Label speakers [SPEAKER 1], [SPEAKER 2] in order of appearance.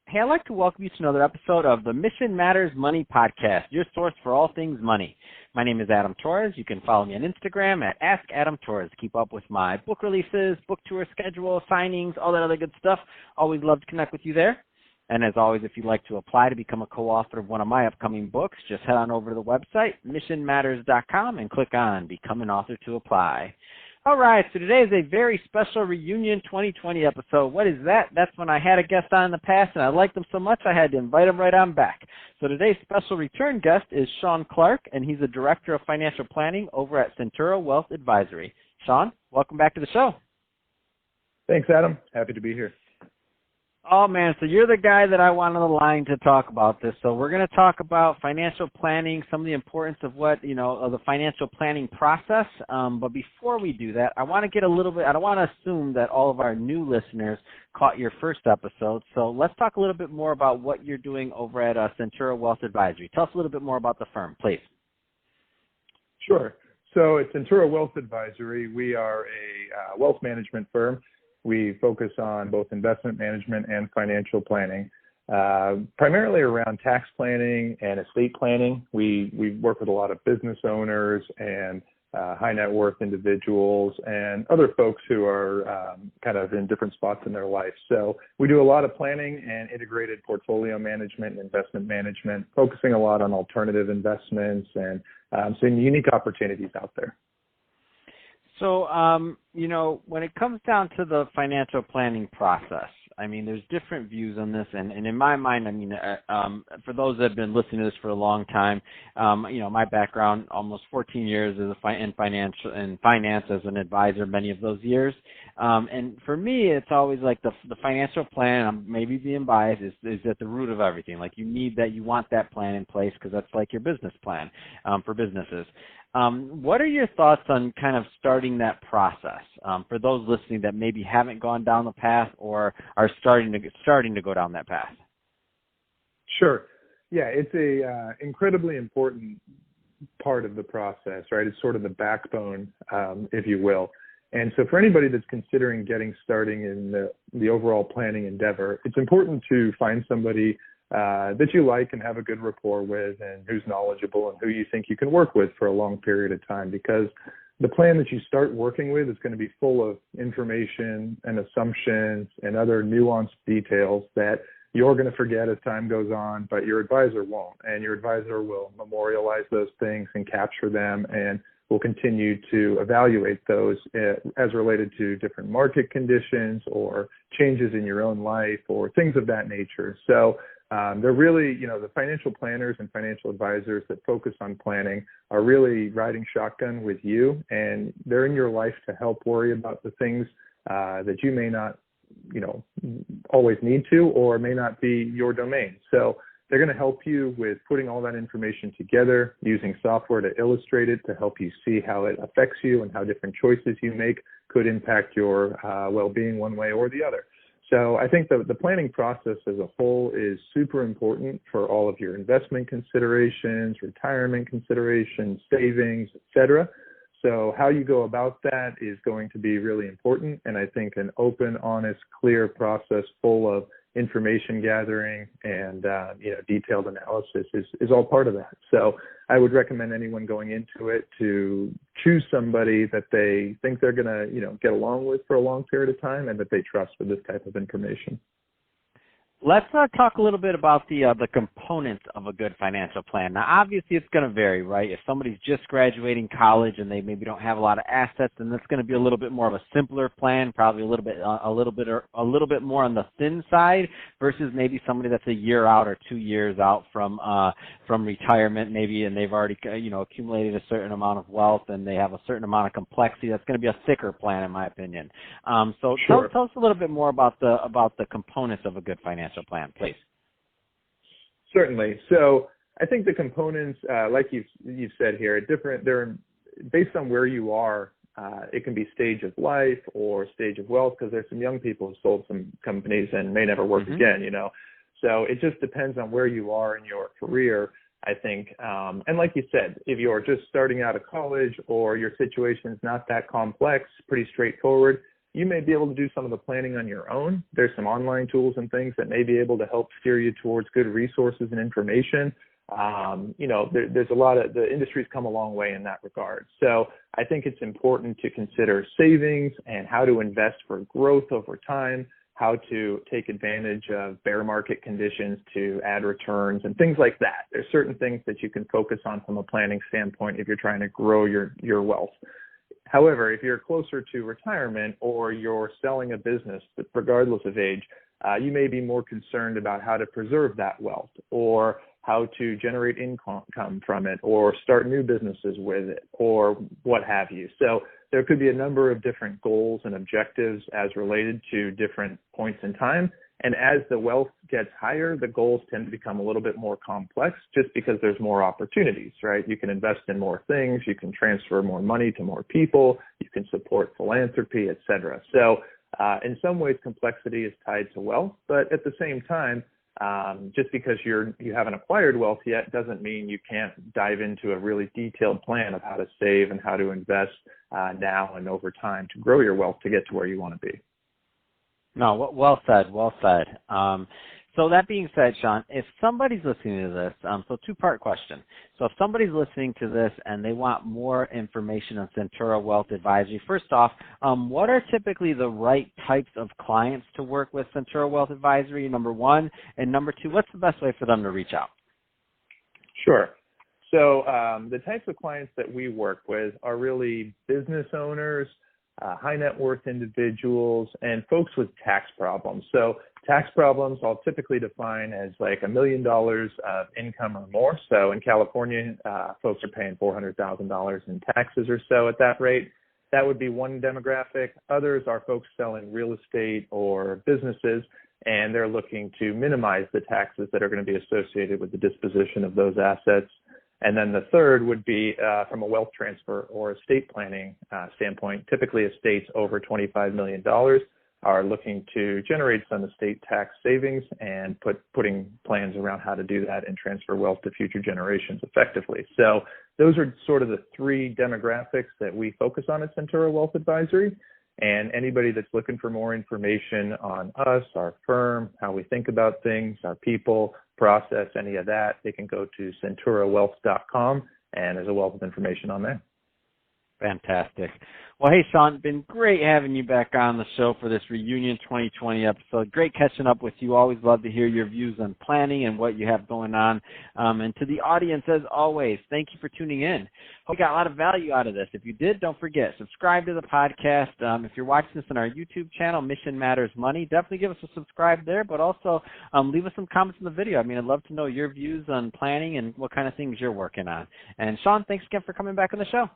[SPEAKER 1] Hey, I'd like to welcome you to another episode of the Mission Matters Money Podcast, your source for all things money. My name is Adam Torres. You can follow me on Instagram at AskAdamTorres. Keep up with my book releases, book tour schedule, signings, all that other good stuff. Always love to connect with you there. And as always, if you'd like to apply to become a co-author of one of my upcoming books, just head on over to the website, missionmatters.com, and click on Become an Author to apply. All right, so today is a very special Reunion 2020 episode. What is that? That's when I had a guest on in the past, and I liked them so much I had to invite him right on back. So today's special return guest is Sean Clark, and he's the Director of Financial Planning over at Centura Wealth Advisory. Sean, welcome back to the show.
[SPEAKER 2] Thanks, Adam. Happy to be here.
[SPEAKER 1] Oh, man, so you're the guy that I want on the line to talk about this. So we're going to talk about financial planning, some of the importance of of the financial planning process. But before we do that, I want to get a little bit, I don't want to assume that all of our new listeners caught your first episode. So let's talk a little bit more about what you're doing over at Centura Wealth Advisory. Tell us a little bit more about the firm, please.
[SPEAKER 2] Sure. So at Centura Wealth Advisory, we are a wealth management firm. We focus on both investment management and financial planning, primarily around tax planning and estate planning. We work with a lot of business owners and high net worth individuals and other folks who are kind of in different spots in their life. So we do a lot of planning and integrated portfolio management and investment management, focusing a lot on alternative investments and some unique opportunities out there.
[SPEAKER 1] So, when it comes down to the financial planning process, I mean, there's different views on this. And in my mind, for those that have been listening to this for a long time, my background, almost 14 years in finance as an advisor, many of those years. And for me, it's always like the financial plan, I'm maybe being biased, is at the root of everything. Like you want that plan in place because that's like your business plan for businesses. What are your thoughts on kind of starting that process for those listening that maybe haven't gone down the path or are starting to go down that path?
[SPEAKER 2] Sure. Yeah, it's a incredibly important part of the process, right? It's sort of the backbone, if you will. And so for anybody that's considering getting starting in the overall planning endeavor, it's important to find somebody that you like and have a good rapport with and who's knowledgeable and who you think you can work with for a long period of time, because the plan that you start working with is going to be full of information and assumptions and other nuanced details that you're going to forget as time goes on, but your advisor won't. And your advisor will memorialize those things and capture them and will continue to evaluate those as related to different market conditions or changes in your own life or things of that nature. So they're really, the financial planners and financial advisors that focus on planning are really riding shotgun with you, and they're in your life to help worry about the things that you may not, always need to or may not be your domain. So they're going to help you with putting all that information together, using software to illustrate it to help you see how it affects you and how different choices you make could impact your well-being one way or the other. So I think the planning process as a whole is super important for all of your investment considerations, retirement considerations, savings, et cetera. So how you go about that is going to be really important. And I think an open, honest, clear process full of information gathering and detailed analysis is all part of that. So I would recommend anyone going into it to choose somebody that they think they're going to get along with for a long period of time and that they trust with this type of information.
[SPEAKER 1] Let's talk a little bit about the components of a good financial plan. Now, obviously, it's going to vary, right? If somebody's just graduating college and they maybe don't have a lot of assets, then that's going to be a little bit more of a simpler plan, probably a little bit more on the thin side, versus maybe somebody that's a year out or 2 years out from retirement, maybe, and they've already accumulated a certain amount of wealth and they have a certain amount of complexity. That's going to be a thicker plan, in my opinion. So
[SPEAKER 2] sure.
[SPEAKER 1] Tell us a little bit more about the components of a good financial plan, please.
[SPEAKER 2] Certainly. So I think the components, like you've said here, they're based on where you are. It can be stage of life or stage of wealth, because there's some young people who sold some companies and may never work again, So it just depends on where you are in your career, I think. And like you said, if you're just starting out of college or your situation is not that complex, pretty straightforward, you may be able to do some of the planning on your own. There's some online tools and things that may be able to help steer you towards good resources and information. There's a lot of, the industry's come a long way in that regard. So I think it's important to consider savings and how to invest for growth over time, how to take advantage of bear market conditions to add returns and things like that. There's certain things that you can focus on from a planning standpoint if you're trying to grow your wealth. However, if you're closer to retirement or you're selling a business, regardless of age, you may be more concerned about how to preserve that wealth or how to generate income from it or start new businesses with it or what have you. So there could be a number of different goals and objectives as related to different points in time. And as the wealth gets higher, the goals tend to become a little bit more complex just because there's more opportunities, right? You can invest in more things, you can transfer more money to more people, you can support philanthropy, et cetera. So in some ways, complexity is tied to wealth, but at the same time, just because you haven't acquired wealth yet doesn't mean you can't dive into a really detailed plan of how to save and how to invest now and over time to grow your wealth to get to where you want to be.
[SPEAKER 1] No, well said, well said. So that being said, Sean, if somebody's listening to this, so two-part question. So if somebody's listening to this and they want more information on Centura Wealth Advisory, first off, what are typically the right types of clients to work with Centura Wealth Advisory, number one? And number two, what's the best way for them to reach out?
[SPEAKER 2] Sure. So the types of clients that we work with are really business owners, high net worth individuals, and folks with tax problems. So tax problems I'll typically define as like $1 million of income or more. So in California, folks are paying $400,000 in taxes or so at that rate. That would be one demographic. Others are folks selling real estate or businesses, and they're looking to minimize the taxes that are going to be associated with the disposition of those assets. And then the third would be from a wealth transfer or estate planning standpoint. Typically, estates over $25 million are looking to generate some estate tax savings and putting plans around how to do that and transfer wealth to future generations effectively. So those are sort of the three demographics that we focus on at Centura Wealth Advisory. And anybody that's looking for more information on us, our firm, how we think about things, our people, process, any of that, they can go to centurawealth.com, and there's a wealth of information on there.
[SPEAKER 1] Fantastic. Well, hey, Sean, been great having you back on the show for this Reunion 2020 episode. Great catching up with you. Always love to hear your views on planning and what you have going on. And to the audience, as always, thank you for tuning in. Hope you got a lot of value out of this. If you did, don't forget, subscribe to the podcast. If you're watching this on our YouTube channel, Mission Matters Money, definitely give us a subscribe there, but also leave us some comments in the video. I mean, I'd love to know your views on planning and what kind of things you're working on. And Sean, thanks again for coming back on the show.